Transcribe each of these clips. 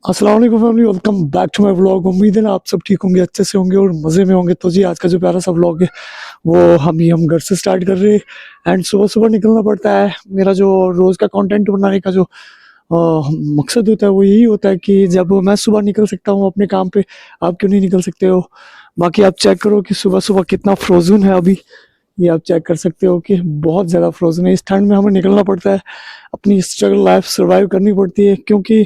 अस्सलाम वालेकुम family, welcome back to my vlog. उम्मीद है ना आप सब ठीक होंगे, अच्छे से होंगे और मज़े में होंगे। तो जी आज का जो प्यारा सा व्लॉग है वो हम घर से स्टार्ट कर रहे हैं। एंड सुबह सुबह निकलना पड़ता है। मेरा जो रोज़ का कंटेंट बनाने का जो मकसद होता है वो यही होता है कि जब मैं सुबह निकल सकता हूँ अपने काम पे, आप क्यों नहीं निकल सकते हो। बाकी आप चेक करो कि सुबह सुबह कितना फ्रोजन है अभी। ये आप चेक कर सकते हो कि बहुत ज़्यादा फ्रोजन है। इस ठंड में हमें निकलना पड़ता है, अपनी स्ट्रगल लाइफ सर्वाइव करनी पड़ती है, क्योंकि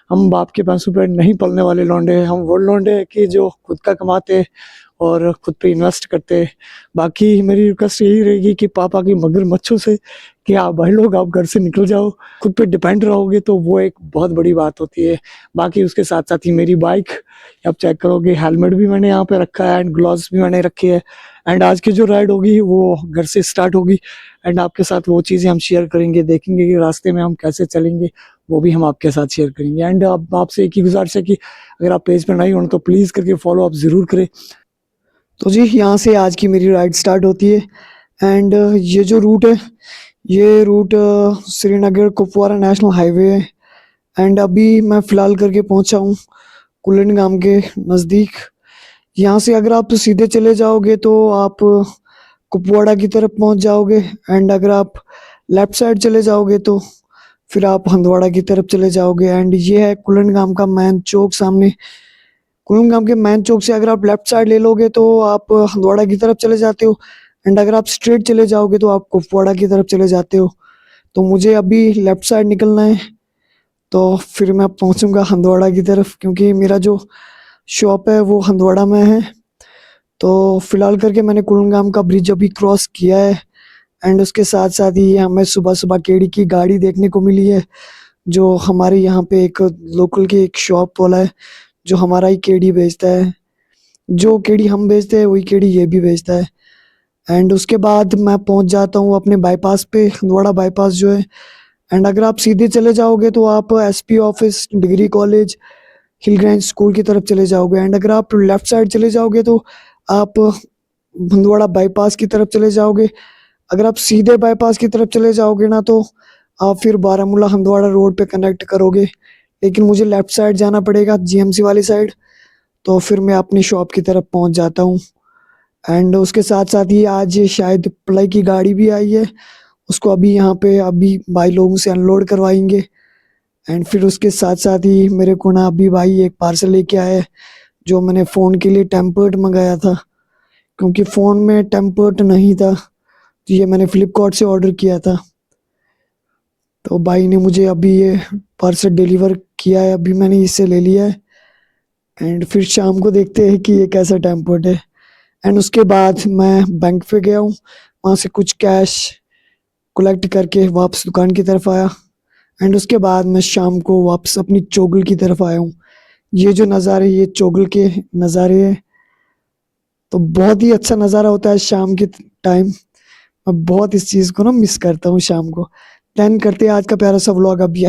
हम बाप के पैसों पर नहीं पलने वाले लौंडे हैं। हम वो लौंडे हैं कि जो खुद का कमाते और खुद पे इन्वेस्ट करते। बाकी मेरी रिक्वेस्ट यही रहेगी कि पापा की मगरमच्छों से कि आप भाई लोग आप घर से निकल जाओ, खुद पे डिपेंड रहोगे तो वो एक बहुत बड़ी बात होती है। बाकी उसके साथ साथ ही मेरी बाइक आप चेक करोगे, हेलमेट भी मैंने यहाँ पे रखा है एंड ग्लव्स भी मैंने रखे हैं। एंड आज की जो राइड होगी वो घर से स्टार्ट होगी एंड आपके साथ वो चीज़ें हम शेयर करेंगे, देखेंगे कि रास्ते में हम कैसे चलेंगे, वो भी हम आपके साथ शेयर करेंगे। एंड अब आपसे एक ही गुजारिश है कि अगर आप पेज पर नए हो तो प्लीज़ करके फॉलो आप ज़रूर करें। तो जी यहाँ से आज की मेरी राइड स्टार्ट होती है। एंड ये जो रूट है, ये route Srinagar Kupwara national highway है। एंड अभी मैं फ़िलहाल करके पहुँचा हूँ कुलन गांव के नज़दीक। यहाँ से अगर आप सीधे चले जाओगे तो आप कुपवाड़ा की तरफ पहुँच जाओगे। एंड अगर आप लेफ़्ट साइड चले जाओगे तो फिर आप हंदवाड़ा की तरफ चले जाओगे। एंड ये है कुलन गांव का मेन चौक सामने। कुलन गांव के मेन चौक से अगर आप लेफ्ट साइड ले लोगे तो आप हंदवाड़ा की तरफ चले जाते हो। एंड अगर आप स्ट्रेट चले जाओगे तो आप कुपवाड़ा की तरफ चले जाते हो। तो मुझे अभी लेफ्ट साइड निकलना है, तो फिर मैं पहुंचूंगा हंदवाड़ा की तरफ, क्योंकि मेरा जो शॉप है वो हंदवाड़ा में है। तो फिलहाल करके मैंने कुलन गांव का ब्रिज अभी क्रॉस किया है। एंड उसके साथ साथ ही हमें सुबह सुबह केडी की गाड़ी देखने को मिली है, जो हमारे यहाँ पे एक लोकल की एक शॉप वाला है जो हमारा ही केडी बेचता है। जो केडी हम बेचते हैं वही केडी ये भी बेचता है। एंड उसके बाद मैं पहुंच जाता हूँ अपने बाईपास पे, हंदवाड़ा बाईपास जो है। एंड अगर आप सीधे चले जाओगे तो आप SP office, degree college, Hill Grange school की तरफ चले जाओगे। एंड अगर आप लेफ्ट साइड चले जाओगे तो आप हंदवाड़ा बाईपास की तरफ चले जाओगे। अगर आप सीधे बाईपास की तरफ चले जाओगे ना तो आप फिर बारामूला हंदवाड़ा रोड पे कनेक्ट करोगे। लेकिन मुझे लेफ्ट साइड जाना पड़ेगा, जीएमसी वाली साइड। तो फिर मैं अपनी शॉप की तरफ पहुंच जाता हूँ। एंड उसके साथ साथ ही आज शायद प्लाई की गाड़ी भी आई है, उसको अभी यहाँ पे अभी भाई लोगों से अनलोड करवाएंगे। एंड फिर उसके साथ साथ ही मेरे को ना अभी भाई एक पार्सल लेके आया है, जो मैंने फ़ोन के लिए टेम्पर्ड मंगाया था, क्योंकि फ़ोन में टेम्पर्ड नहीं था। तो ये मैंने फ्लिपकार्ट से ऑर्डर किया था। तो भाई ने मुझे अभी ये पार्सल डिलीवर किया है, अभी मैंने इससे ले लिया है। एंड फिर शाम को देखते हैं कि ये कैसा टेम्पर्ड है। एंड उसके बाद मैं बैंक पे गया हूँ, वहाँ से कुछ कैश कलेक्ट करके वापस दुकान की तरफ आया। एंड उसके बाद मैं शाम को वापस अपनी चोगल की तरफ आया हूँ। ये जो नज़ारे, ये चोगल के नज़ारे हैं, तो बहुत ही अच्छा नज़ारा होता है शाम के टाइम। मैं बहुत इस चीज़ को ना मिस करता हूँ शाम को। प्लान करते हैं आज का प्यारा सा व्लॉग अब यहीं